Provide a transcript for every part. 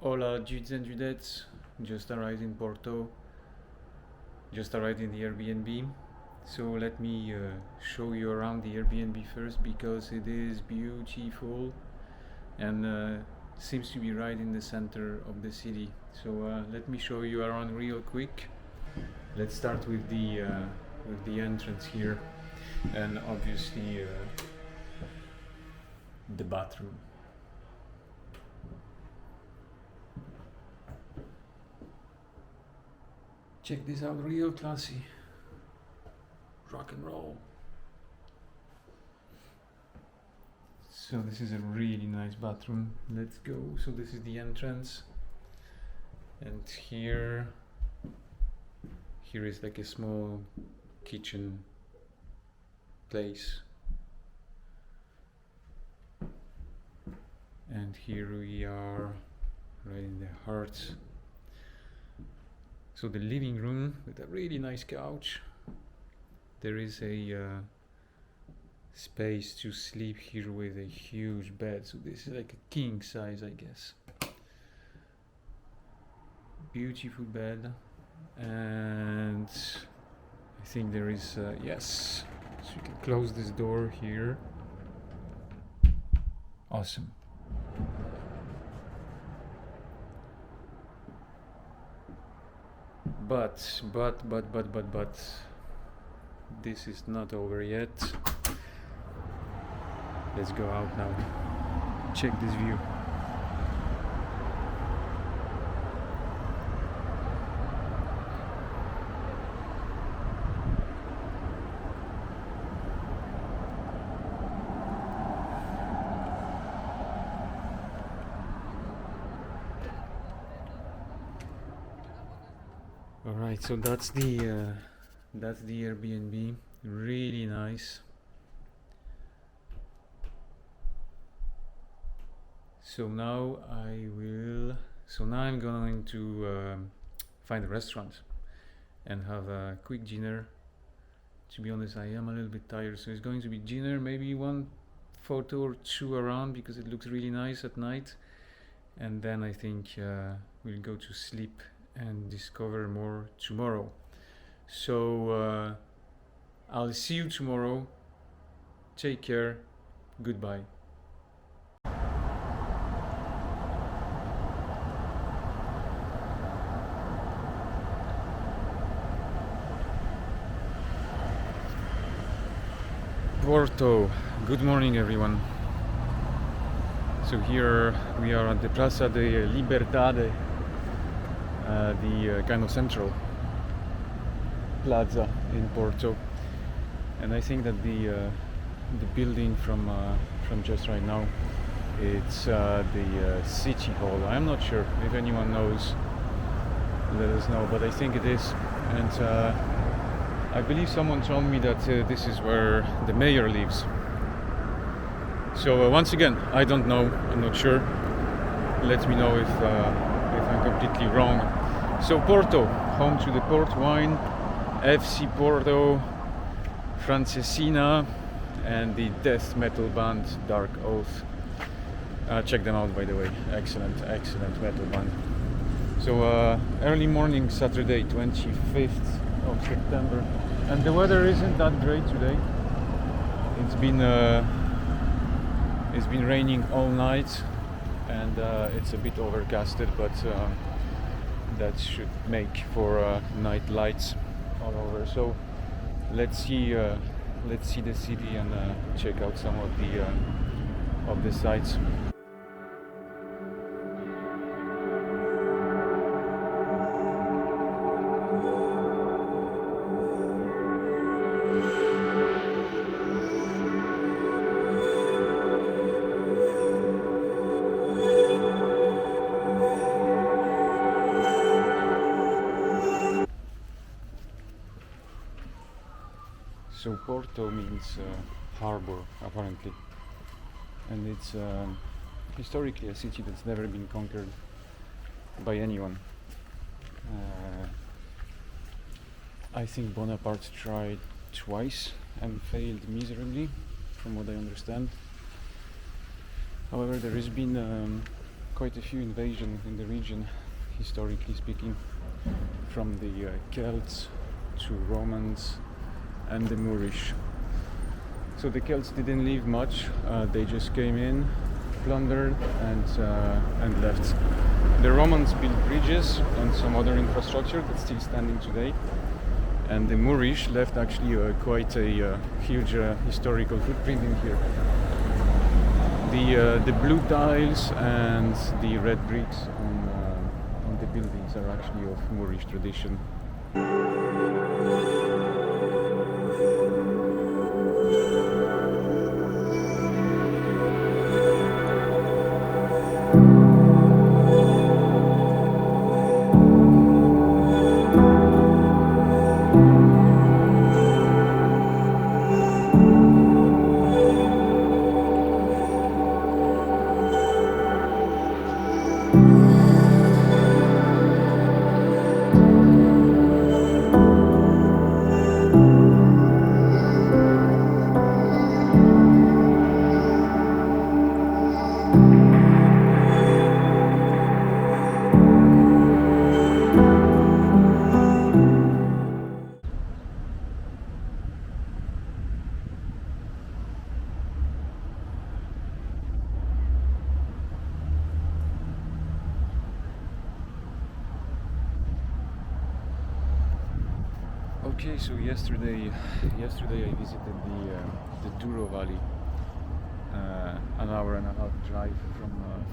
Hola, dudes and dudettes. Just arrived in Porto. Just arrived in the Airbnb. So let me show you around the Airbnb first because it is beautiful and seems to be right in the center of the city. So let me show you around real quick. Let's start with the entrance here, and obviously the bathroom. Check this out, real classy. Rock and roll. So this is a really nice bathroom. Let's go. So this is the entrance, and here is like a small kitchen place, and here we are right in the heart. So the living room with a really nice couch. There is a space to sleep here with a huge bed. So this is like a king size, I guess. Beautiful bed. And I think there is, yes. So you can close this door here. Awesome. But this is not over yet. Let's go out now. Check this view. Alright, so that's the Airbnb. Really nice. So now I'm going to find a restaurant and have a quick dinner. To be honest, I am a little bit tired, so it's going to be dinner, maybe one photo or two around because it looks really nice at night, and then I think we'll go to sleep and discover more tomorrow. So I'll see you tomorrow. Take care. Goodbye. Porto. Good morning, everyone. So here we are at the Plaza de Liberdade, the kind of central plaza in Porto, and I think that the building from just right now, it's the city hall. I'm not sure if anyone knows. Let us know, but I think it is, and I believe someone told me that this is where the mayor lives. So once again, I don't know. I'm not sure. Let me know if I'm completely wrong. So Porto, home to the port wine, FC Porto, Francesina, and the death metal band Dark Oath. Check them out, by the way. Excellent metal band. So early morning, Saturday, 25th of September, and the weather isn't that great today. It's been raining all night, and it's a bit overcasted, but that should make for night lights all over. So let's see the city and check out some of the sites. So Porto means harbor, apparently, and it's historically a city that's never been conquered by anyone. I think Bonaparte tried twice and failed miserably, from what I understand. However, there has been quite a few invasions in the region, historically speaking, from the Celts to Romans and the Moorish. So the Celts didn't leave much, they just came in, plundered and left. The Romans built bridges and some other infrastructure that's still standing today, and the Moorish left actually quite a huge historical footprint in here. The blue tiles and the red bricks on the buildings are actually of Moorish tradition. Okay, so yesterday I visited the Douro Valley, an hour and a half drive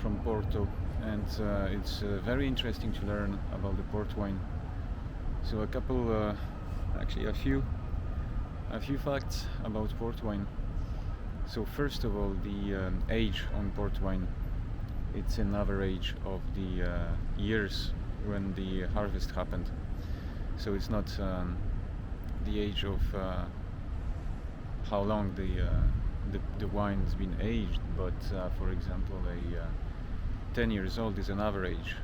from Porto, and it's very interesting to learn about the port wine. So actually a few facts about port wine. So first of all, the age on port wine, it's an average of the years when the harvest happened. So it's not the age of how long the wine's been aged, but for example, a 10 years old is an average.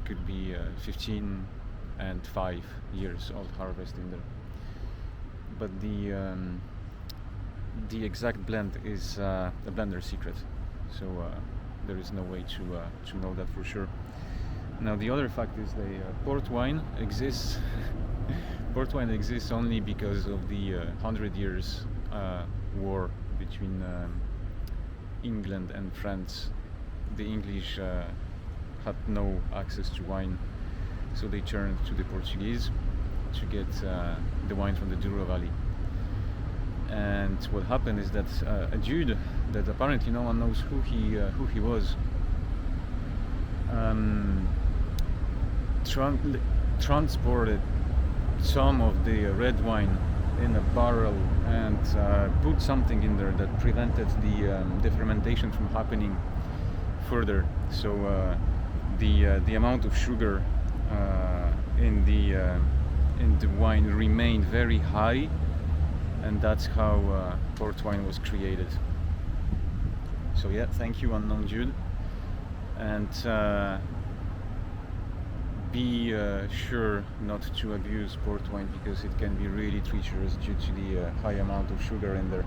Could be 15 and 5 years old harvest in there. But the exact blend is a blender's secret, so there is no way to know that for sure. Now the other fact is the port wine exists. Port wine exists only because of the 100 Years War between England and France. The English had no access to wine, so they turned to the Portuguese to get the wine from the Douro Valley. And what happened is that a dude that apparently no one knows who he was, transported some of the red wine in a barrel and put something in there that prevented the fermentation from happening further. So the amount of sugar in the wine remained very high, and that's how port wine was created. So yeah, thank you, unknown Jude, and be sure not to abuse port wine because it can be really treacherous due to the high amount of sugar in there.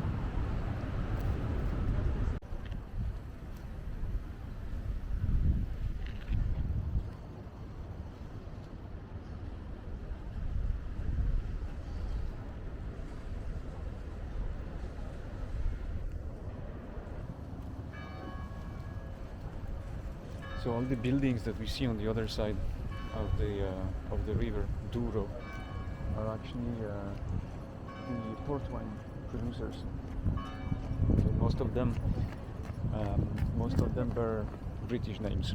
So all the buildings that we see on the other side of the river Douro are actually the port wine producers. So most of them bear British names.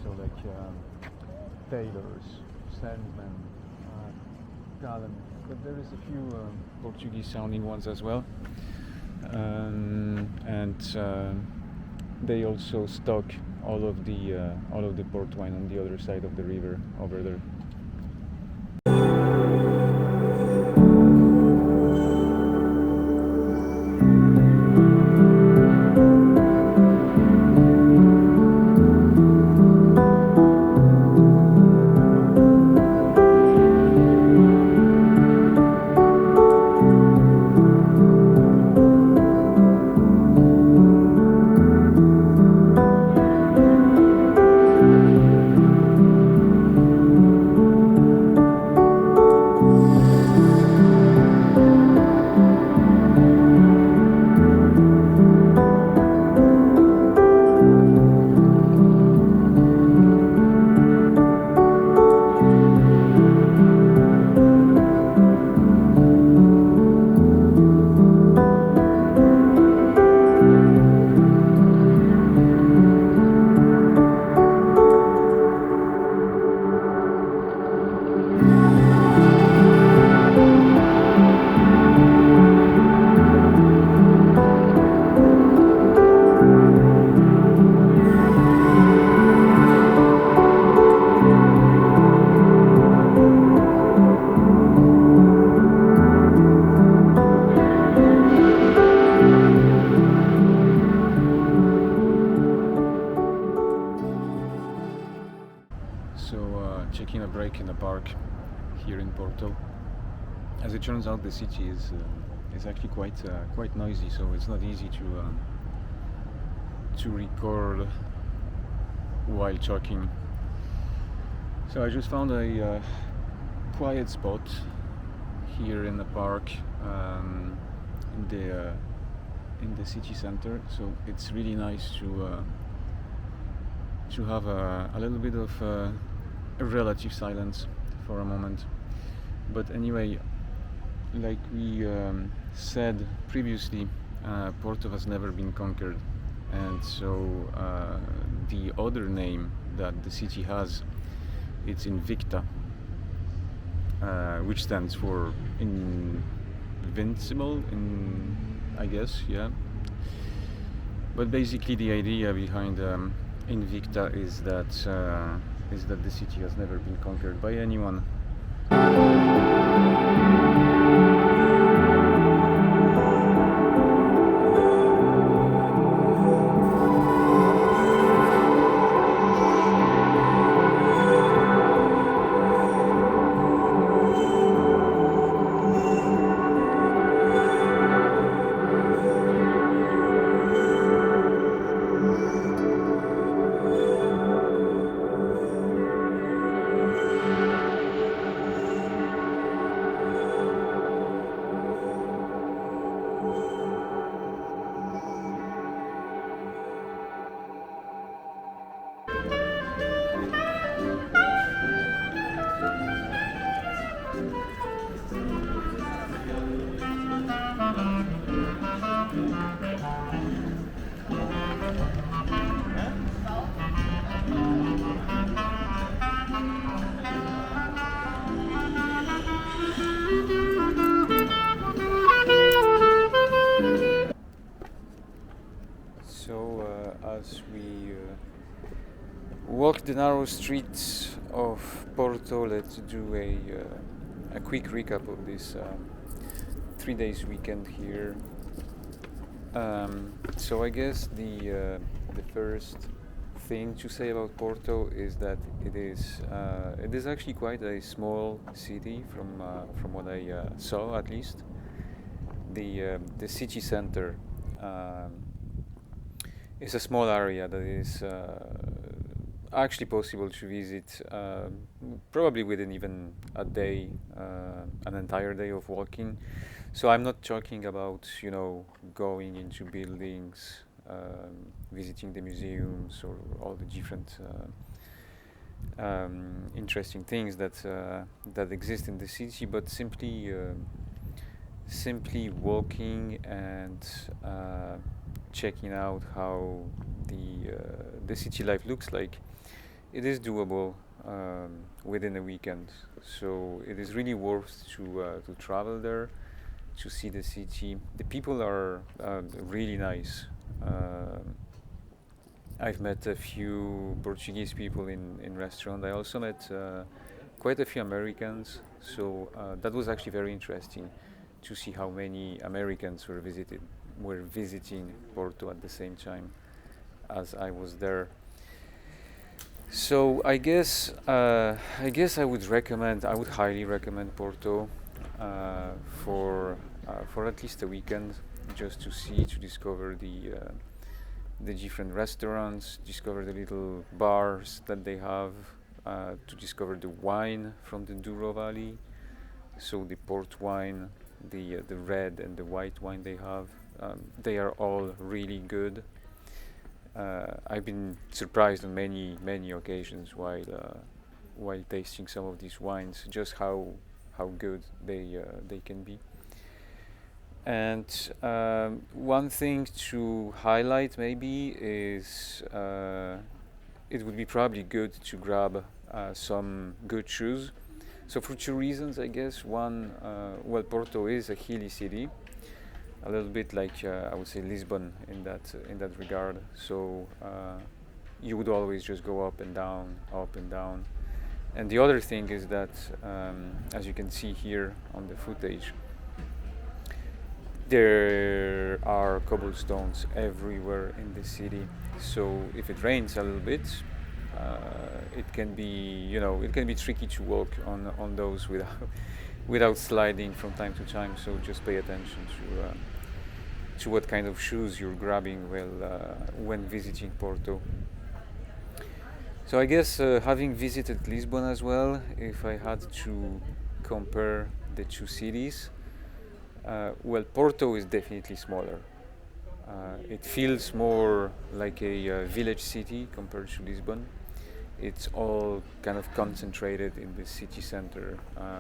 So like Taylors, Sandman, Callan, but there is a few Portuguese sounding ones as well. And they also stock all of the port wine on the other side of the river over there. taking a break in the park here in Porto. As it turns out, the city is actually quite noisy, so it's not easy to record while talking. So I just found a quiet spot here in the park, in the city center. So it's really nice to have a little bit of relative silence for a moment. But anyway, like we said previously, Porto has never been conquered, and so the other name that the city has, it's Invicta, which stands for invincible, I guess, yeah. But basically, the idea behind Invicta is that the city has never been conquered by anyone. As we walk the narrow streets of Porto, let's do a quick recap of this 3 days weekend here. So I guess the first thing to say about Porto is that it is actually quite a small city from what I saw, at least. The city center is a small area that is actually possible to visit probably within even a day, an entire day of walking. So I'm not talking about, going into buildings, visiting the museums or all the different interesting things that exist in the city, but simply walking and checking out how the city life looks like. It is doable within a weekend, so it is really worth to travel there, to see the city. The people are really nice. I've met a few Portuguese people in restaurant. I also met quite a few Americans, so that was actually very interesting to see how many Americans were visiting Porto at the same time as I was there. So I guess I would highly recommend Porto for at least a weekend, just to discover the different restaurants, discover the little bars that they have, to discover the wine from the Douro Valley, so the port wine, the red and the white wine they have. They are all really good. I've been surprised on many occasions while tasting some of these wines, just how good they can be. And one thing to highlight maybe is it would be probably good to grab some good shoes. So for two reasons, I guess. One, Porto is a hilly city, a little bit like I would say Lisbon in that regard. So you would always just go up and down, up and down. And the other thing is that, as you can see here on the footage, there are cobblestones everywhere in the city. So if it rains a little bit, it can be, it can be tricky to walk on those without sliding from time to time. So just pay attention to what kind of shoes you're grabbing when visiting Porto. So I guess having visited Lisbon as well, if I had to compare the two cities, well, Porto is definitely smaller. It feels more like a village city compared to Lisbon. It's all kind of concentrated in the city center,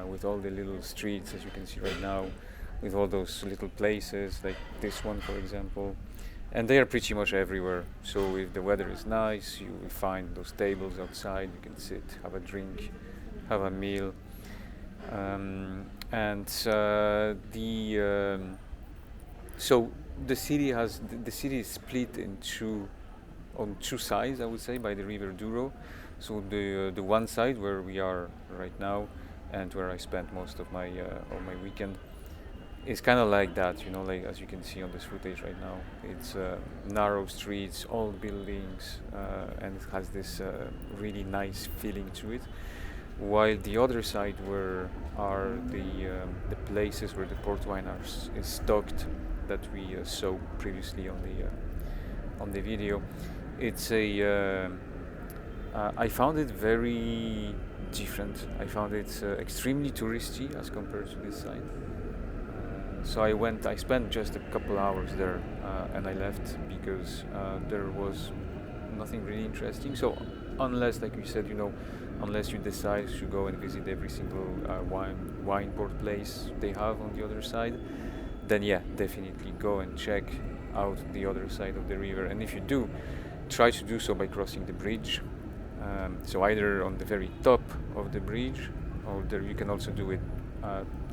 with all the little streets, as you can see right now, with all those little places like this one, for example. And they are pretty much everywhere. So if the weather is nice, you will find those tables outside. You can sit, have a drink, have a meal. So the city is split on two sides, I would say, by the river Douro. So the one side where we are right now, and where I spent most of my weekend, is kind of like that, like as you can see on this footage right now. It's narrow streets, old buildings, and it has this really nice feeling to it. While the other side are the places where the port wine is stocked, that we saw previously on the video. It's I found it very different. I found it extremely touristy as compared to this side. So I spent just a couple hours there, and I left because there was nothing really interesting. So unless, like you said, unless you decide to go and visit every single wine port place they have on the other side, then yeah, definitely go and check out the other side of the river. And if you do, try to do so by crossing the bridge. So either on the very top of the bridge, or you can also do it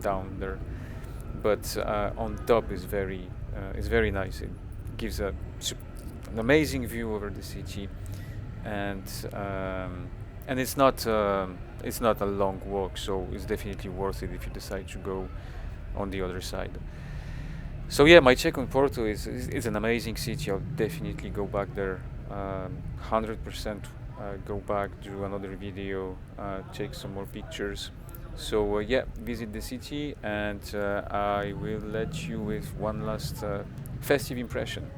down there. But on top is very nice. It gives an amazing view over the city, and it's not a long walk, so it's definitely worth it if you decide to go on the other side. So yeah, my check on Porto is an amazing city. I'll definitely go back there, 100%. Go back, do another video, take some more pictures. So yeah, visit the city, and I will let you with one last festive impression.